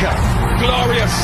America, glorious!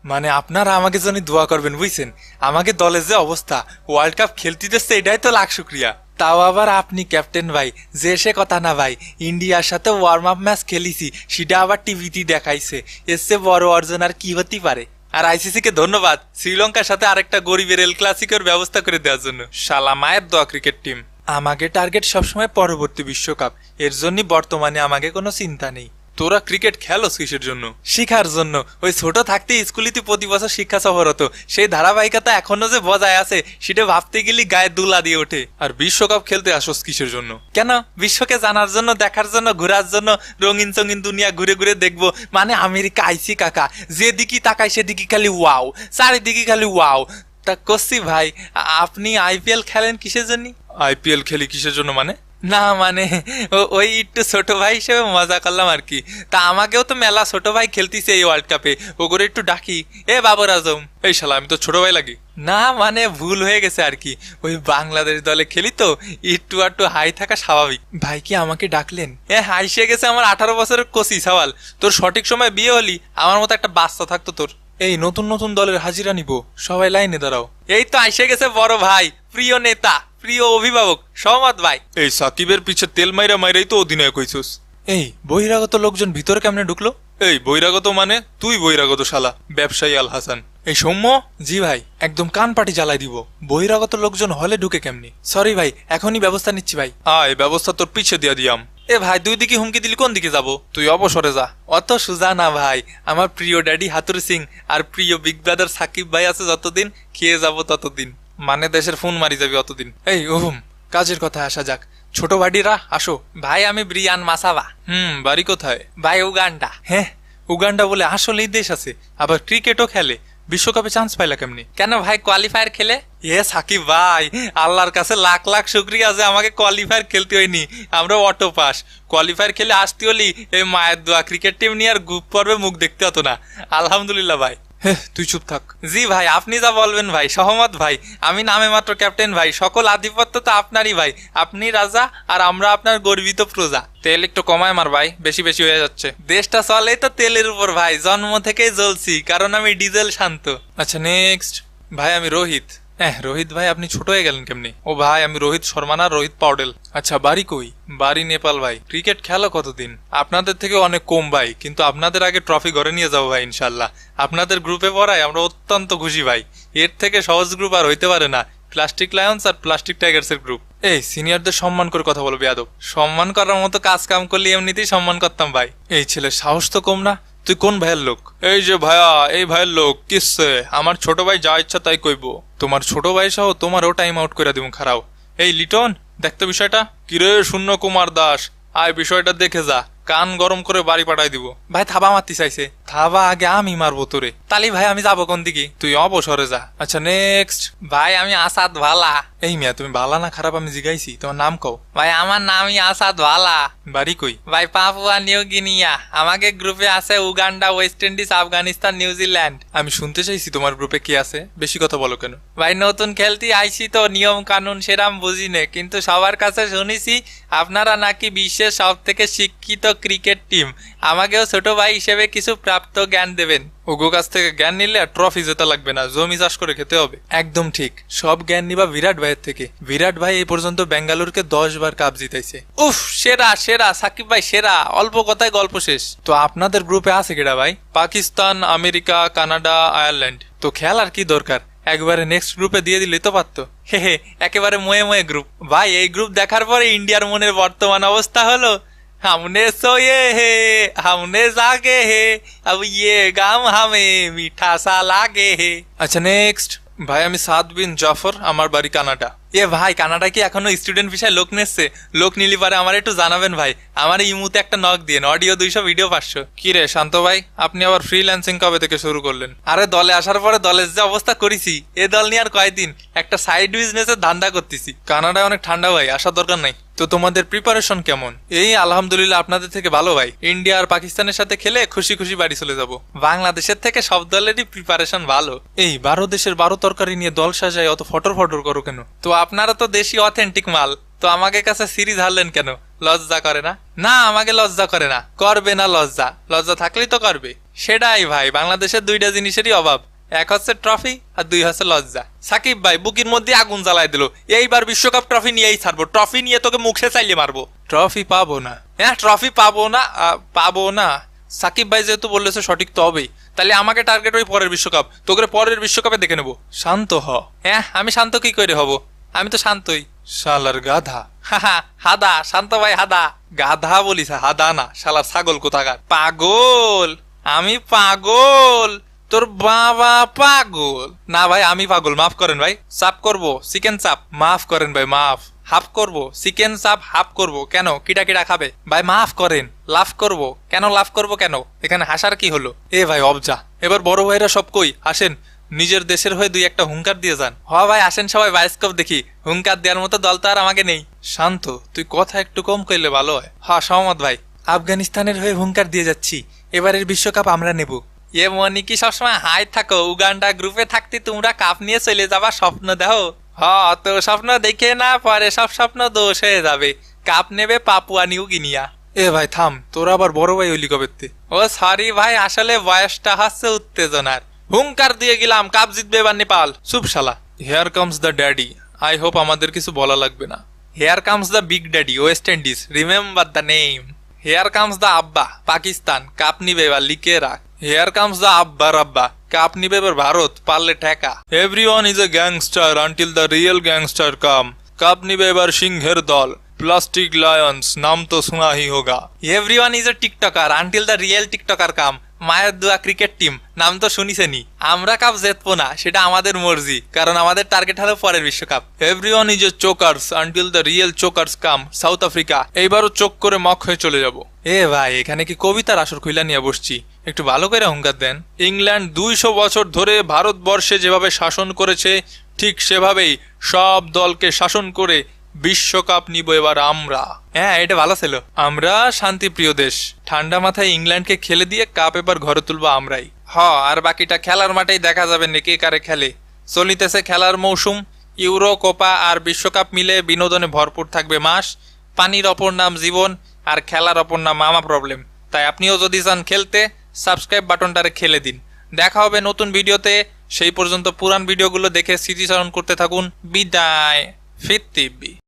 মানে আপনারা আমাকে জন্য দোয়া করবেন বুঝছেন, আমাকে দলের যে অবস্থা ওয়ার্ল্ড কাপ খেলতে দিচ্ছে এটাই তো লাখ শুক্রিয়া। তাও আবার আপনি ক্যাপ্টেন ভাই, যে সে কথা না ভাই, ইন্ডিয়ার সাথে ওয়ার্ম আপ ম্যাচ খেলিছি সেটা আবার টিভিতে দেখাইছে, এর চেয়ে বড় অর্জন আর কি হতে পারে। আর আইসিসি কে ধন্যবাদ শ্রীলঙ্কার সাথে আরেকটা গরিবের এল ক্লাসিকের ব্যবস্থা করে দেওয়ার জন্য। শালা মায়ের দোয়া ক্রিকেট টিম। আমাকে টার্গেট সবসময় পরবর্তী বিশ্বকাপ, এর জন্য বর্তমানে আমাকে কোনো চিন্তা নেই। তোরা ক্রিকেট খেলোস কিসের জন্য? শিখার জন্য। ওই ছোট থাকতে স্কুলিতে প্রতি বছর শিক্ষা সফর হতো, সেই ধারাবাহিকতা এখনো যে বজায় আছে সেটা ভাবতে গেলে গায়ে দুলা দিয়ে ওঠে। আর বিশ্বকাপ খেলতে আসোস কিসের জন্য? কেন? বিশ্বকে জানার জন্য, দেখার জন্য, ঘোরার জন্য, রঙিন চঙিন দুনিয়া ঘুরে ঘুরে দেখবো। মানে আমেরিকা আইসি কাকা, যেদিকে তাকাই সেদিকে খালি ওয়াও, চারিদিকে খালি ওয়াও। তা করছি ভাই, আপনি আইপিএল খেলেন কিসের জন্য? আইপিএল খেলি কিসের জন্য মানে? না মানে ওই একটু ছোট ভাই হিসেবে মজা করলাম আর কি। তা আমাকেও তো মেলা ছোট ভাই খেলতিছে এই ওয়ার্ল্ড কাপে, ওগুলো একটু ডাকি। এ বাবর আজম। এই শালা আমি তো ছোট ভাই লাগি। না মানে ভুল হয়ে গেছে আর কি, ওই বাংলাদেশ দলে খেলি তো একটু আটটু হাই থাকা স্বাভাবিক। ভাই কি আমাকে ডাকলেন? হাইসে গেছে আমার 18 বছরের কচি সওয়াল। তোর সঠিক সময় বিয়ে হলি আমার মতো একটা বাচ্চা থাকতো তোর। এই নতুন নতুন দলের হাজিরা নিব, সবাই লাইনে দাঁড়াও। এই তো আইসে গেছে বড় ভাই, প্রিয় নেতা, প্রিয় অভিভাবক সহমত ভাই। এই সাকিবের পিছে তেল মাইরা মাইরাই তো অধিনায়ক হইছস। এই বহিরাগত লোকজন ভিতরে কেমনে ঢুকলো? এই বহিরাগত মানে তুই বহিরাগত শালা, ব্যবসায়ী আল হাসান। এই সৌম্য। জি ভাই, একদম কান পাটি জ্বালাই দিব। বহিরাগত লোকজন হলে ঢুকে কেমনি? সরি ভাই, এখনই ব্যবস্থা নিচ্ছি ভাই। এই ব্যবস্থা তোর পিছে দিয়া দিয়াম। এ ভাই দুই দিকে হুমকি দিলি কোন দিকে যাব? তুই অবসরে যা। অত সুজা না ভাই, আমার প্রিয় ড্যাডি হাতুর সিং আর প্রিয় বিগ ব্রাদার সাকিব ভাই আছে যতদিন, খেয়ে যাব ততদিন। মানে দেশের ফোন মারি যাবি অতদিন। এই ওহুম, কাজের কথা আসা যাক। ছোট ভাইরা আসো। ভাই আমি ব্রিয়ান মাসাবা। বাড়ি কোথায়? ভাই উগান্ডা। হ্যাঁ উগান্ডা বলে আসলেই দেশ আছে, আবার ক্রিকেটও খেলে। বিশ্বকাপে চান্স পাইলা কেমনি? কেন ভাই কোয়ালিফায়ার খেলে? সাকিব ভাই, আল্লাহর কাছে লাখ লাখ শুকরিয়া যে আমাকে কোয়ালিফায়ার খেলতে হয়নি, আমরা অটো পাস। কোয়ালিফায়ার খেলে আসতে হলি এই মায়ের দোয়া, ক্রিকেট টিম নিয়ে আর গ্রুপ পর্বে মুখ দেখতে হতো না। আলহামদুলিল্লাহ ভাই। তুই চুপ থাক। জি ভাই, আপনি যা বলবেন ভাই, সহমত ভাই। আমি নামে মাত্র ক্যাপ্টেন ভাই, সকল আধিপত্য তো আপনারই ভাই। আপনি রাজা আর আমরা আপনার গর্বিত প্রজা। তেল একটু কমায় মার ভাই, বেশি বেশি হয়ে যাচ্ছে। দেশটা চলে তো তেলের উপর ভাই, জন্ম থেকেই জ্বলছি, কারণ আমি ডিজেল শান্ত। আচ্ছা নেক্সট। ভাই আমি রোহিত। রোহিত ভাই আপনি ছোট হয়ে গেলেন কেমনি? ও ভাই আমি রোহিত শর্মা না, রোহিত পাউডেল। আচ্ছা বাড়ি কই? বাড়ি নেপাল ভাই। ক্রিকেট খেলো কতদিন? আপনাদের থেকে অনেক কম ভাই, কিন্তু আপনাদের আগে ট্রফি ঘরে নিয়ে যাবো ভাই ইনশাল্লাহ। আপনাদের গ্রুপে পড়ায় আমরা অত্যন্ত খুশি ভাই, এর থেকে সহজ গ্রুপ আর হইতে পারে না। প্লাস্টিক লায়ন্স আর প্লাস্টিক টাইগার্স এর গ্রুপ। এই সিনিয়রদের সম্মান করে কথা বলবি আদব। সম্মান করার মতো কাজ কাম করলে এমনিতেই সম্মান করতাম ভাই। এই ছেলে সাহস তো কম না। তুই কোন ভাইয়ের লোক? এই যে ভাইয়া, এই ভাইয়ের লোক। কিসে? আমার ছোট ভাই যা ইচ্ছা তাই কইব। তোমার ছোট ভাই সহ তোমারও টাইম আউট করে দিব খারাও। এই লিটন দেখতো বিষয়টা। কিরে শূন্য কুমার দাস, আয় বিষয়টা দেখে যা, কান গরম করে বাড়ি পাঠাই দিব। ভাই থাবা মারতে চাইছে। থাবা আগে আমি মারবো তোরে। তালি ভাই আমি যাবো কোন দিকে? তুই অবসরে যা। আচ্ছা নেক্সট। ভাই আমি আসাদ ভালা। এই মিয়া তুমি ভালা না খারাপ আমি জিগাইছি, তোমার নাম কও। ভাই আমার নামই আসাদ ভালা। বাড়ি কই? ভাই পাপুয়া নিউ গিনিয়া। আমাকে গ্রুপে আছে Uganda, West Indies, Afghanistan, New Zealand. আমি শুনতে চাইছি তোমার গ্রুপে কি আছে, বেশি কথা বলো কেন? ভাই নতুন খেলতে আইছি তো, নিয়ম কানুন সেরাম বুঝি নে, কিন্তু সবার কাছে শুনেছি আপনারা নাকি বিশ্বের সব থেকে শিক্ষিত ক্রিকেট টিম। আমাকেও ছোট ভাই হিসেবে কিছু প্রাপ্ত জ্ঞান দেবেন। ওগো কাছ থেকে জ্ঞান নিলে আর ট্রফি জেতা লাগবে না, জমি চাষ করে খেতে হবে। একদম ঠিক, সব জ্ঞান নিবা বিরাট ভাইয়ের থেকে। বিরাট ভাই এই পর্যন্ত বেঙ্গালুরুকে 10 বার কাপ জিতাইছে। উফ সেরা সেরা, সাকিব ভাই সেরা। অল্প কথায় গল্প শেষ। তো আপনাদের গ্রুপে আছে কেডা ভাই? Pakistan, America, Canada, Ireland. তো খেলার কি দরকার, একবারে নেক্সট গ্রুপে দিয়ে দিলে তো পারতো। হে একেবারে ময়ে ময়ে গ্রুপ। ভাই এই গ্রুপ দেখার পরে ইন্ডিয়ার মনের বর্তমান অবস্থা হলো, हमने सोए है हमने जागे है अब ये गाम हमें मीठा सा लागे है। আচ্ছা নেক্সট। ভাই আমি সাদ বিন জাফর, আমার বাড়ি কানাডা। ভাই কানাডা কি এখনো স্টুডেন্ট ভিসায় লোক নেচ্ছে? লোক নিলি পারে আমার একটু জানাবেন ভাই। আমার ইমুতে একটা নক দিয়ে, অডিও 200, ভিডিও 500। কি রে শান্ত ভাই, আপনি আবার ফ্রিল্যান্সিং কবে থেকে শুরু করলেন? আরে দলে আসার পরে দলের যে অবস্থা করেছি, এ দল নিয়ে আর কয়দিন একটা সাইড বিজনেসের ধান্দা করতেছি। কানাডায় অনেক ঠান্ডা ভাই, আসার দরকার নাই। তো তোমাদের প্রিপারেশন কেমন? এই আলহামদুলিল্লাহ আপনাদের থেকে ভালো ভাই। ইন্ডিয়া আর পাকিস্তানের সাথে খেলে খুশি খুশি বাড়ি চলে যাব। বাংলাদেশের থেকে সব দলেরই প্রিপারেশন ভালো। এই 12 দেশের 12 তরকারি নিয়ে দল সাজায় অত ফটর ফটর করো কেন? তো আপনারা তো দেশি অথেন্টিক মাল, তো আমাকে কাছে সিরিজ হারলেন কেন? লজ্জা করে না? না, আমাকে লজ্জা করে না। করবে না লজ্জা? লজ্জা থাকলেই তো করবে। সেটাই ভাই, বাংলাদেশের দুইটা জিনিসেরই অভাব, এক হচ্ছে ট্রফি আর দুই হচ্ছে লজ্জা। সাকিব ভাই বুকের মধ্যে আগুন জ্বালায় দিল, এইবার বিশ্বকাপ ট্রফি নিয়েই ছাড়বো, ট্রফি নিয়ে তোকে মুখে চাইলে মারবো। ট্রফি পাবো না? হ্যাঁ, ট্রফি পাবো না, পাবো না। সাকিব ভাই যেহেতু বললেছে সঠিক তো হবেই, তাহলে আমাকে টার্গেট ওই পরের বিশ্বকাপ, তোকে পরের বিশ্বকাপে দেখে নেবো। শান্ত হ। হ্যাঁ, আমি শান্ত কি করে হব? আমি তো শান্তই। শালার গাধা। হাদা, শান্ত ভাই হাদা। গাধা বলিস, হাদা না, শালার ছাগল কোথাকার। পাগল? আমি পাগল? তোর বাবা পাগল? না ভাই, আমি পাগল, মাফ করেন ভাই। চাপ করবো, চিকেন চাপ। মাফ করেন ভাই, মাফ। হাফ করবো, চিকেন চাপ হাফ করবো। কেন, কিটা কিটা খাবে? ভাই মাফ করেন। লাভ করবো কেন? লাভ করবো কেন? এখানে হাসার কি হলো? এ ভাই অবজা, এবার বড় ভাইরা সব কই আসেন, নিজের দেশের হয়ে দুই একটা হুঙ্কার দিয়ে যান। হ ভাই আসেন, সবাই বায়োস্কোপ দেখি। হুঙ্কার দেওয়ার মতো দল তো আর আমাকে নেই। শান্ত, তুই কথা একটু কম কইলে ভালো হয়। হ্যাঁ সহমত ভাই, আফগানিস্তানের হয়ে হুঙ্কার দিয়ে যাচ্ছি, এবারের বিশ্বকাপ আমরা নেব। এ মনি কি সবসময় হাই থাকো? উগান্ডা গ্রুপে থাকতে তোমরা কাপ নিয়ে চলে যাবা স্বপ্ন দেখো? হ, তো স্বপ্ন দেখে না, পরে সব স্বপ্ন দোষ হয়ে যাবে। কাপ নেবে পাপুয়া নিউ গিনিয়া। এ ভাই থাম, তোরা আবার বড় ভাই হইলি কবেতে? ও সরি ভাই, আসলে বয়সটা হচ্ছে উত্তেজনার। হুঙ্কার দিয়ে গেলাম, কাপ জিতবে এবার নেপাল। চুপ শালা। Hair comes the daddy. I hope আমাদের কিছু বলা লাগবে না। Hair comes the big daddy, West Indies, remember the name. Hair comes the আব্বা, পাকিস্তান, কাপ নিবে এবার, লিখে রাখ। হেয়ার কামস দ্য আব্বা রাব্বা, কাপ নিবে এবার ভারত, পারলে ঠেকা। Everyone is a gangster until the real gangster come. Cup নিবে এবার সিংহের দল, প্লাস্টিক লায়ন্স, নাম তো শোনা হি হোগা। Everyone is a TikToker until the real TikToker come. মায়ের দোয়া ক্রিকেট টিম, নাম তো শুনিছেনি। আমরা কাপ জিতবো না, সেটা আমাদের মর্জি, কারণ আমাদের টার্গেট হলো পরের বিশ্বকাপ। Everyone is a chokers until the real chokers come, South Africa. এইবারও চোখ করে মক হয়ে চলে যাব। এ ভাই, এখানে কি কবিতার আসর খুইলা নিয়ে বসছি? একটু ভালো করে হুঙ্কার দেন। ইংল্যান্ড 200 বছর ধরে ভারতবর্ষে যেভাবে শাসন করেছে, ঠিক সেভাবেই সব দলকে শাসন করে বিশ্বকাপ নিব এবার আমরা। হ্যাঁ, এটা ভালো ছিল। আমরা শান্তিপ্রিয় দেশ, ঠান্ডা মাথায় ইংল্যান্ডকে খেলে দিয়ে কাপ এবার ঘরে তুলবো আমরাই। আর বাকিটা খেলার মাঠেই দেখা যাবে কে কারে খেলে। চলিতেছে খেলার মৌসুম, ইউরো, কোপা আর বিশ্বকাপ মিলে বিনোদনে ভরপুর থাকবে মাস। পানির অপর নাম জীবন, আর খেলার অপর নাম মামা প্রবলেম। তাই আপনিও যদি চান খেলতে, সাবস্ক্রাইব বাটনটারে খেলে দিন। দেখা হবে নতুন ভিডিওতে, সেই পর্যন্ত পুরান ভিডিওগুলো দেখে স্মৃতিচারণ করতে থাকুন। বিদায়। ফির তিব্বি।